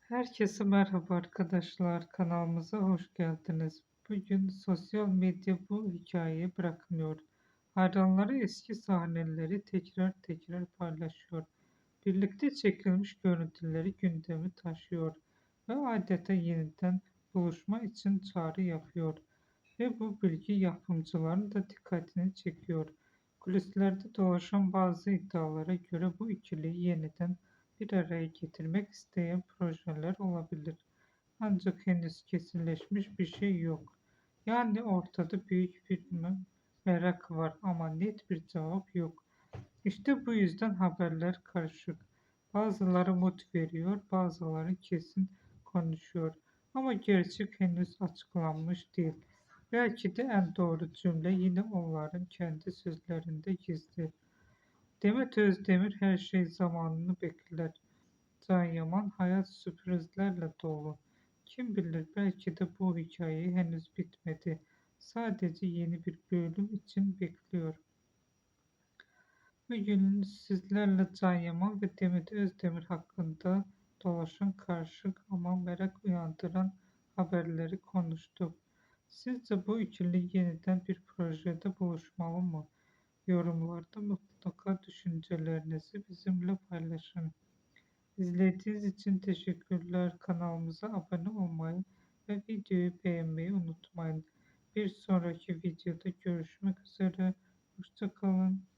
Herkese merhaba arkadaşlar, kanalımıza hoş geldiniz. Bugün sosyal medya bu hikayeyi bırakmıyor. Hayranları eski sahneleri tekrar tekrar paylaşıyor. Birlikte çekilmiş görüntüleri gündemi taşıyor ve adeta yeniden buluşma için çağrı yapıyor. Ve bu bilgi yapımcıların da dikkatini çekiyor. Kulislerde dolaşan bazı iddialara göre bu ikiliyi yeniden bir araya getirmek isteyen projeler olabilir. Ancak henüz kesinleşmiş bir şey yok. Yani ortada büyük bir merak var ama net bir cevap yok. İşte bu yüzden haberler karışık. Bazıları umut veriyor, bazıları kesin konuşuyor. Ama gerçek henüz açıklanmış değil. Belki de en doğru cümle yine onların kendi sözlerinde gizli. Demet Özdemir her şey zamanını bekler. Can Yaman hayat sürprizlerle dolu. Kim bilir belki de bu hikaye henüz bitmedi. Sadece yeni bir bölüm için bekliyor. Bugün sizlerle Can Yaman ve Demet Özdemir hakkında dolaşan karışık ama merak uyandıran haberleri konuştuk. Sizce bu ikili yeniden bir projede buluşmalı mı? Yorumlarda mutlaka düşüncelerinizi bizimle paylaşın. İzlediğiniz için teşekkürler. Kanalımıza abone olmayı ve videoyu beğenmeyi unutmayın. Bir sonraki videoda görüşmek üzere. Hoşça kalın.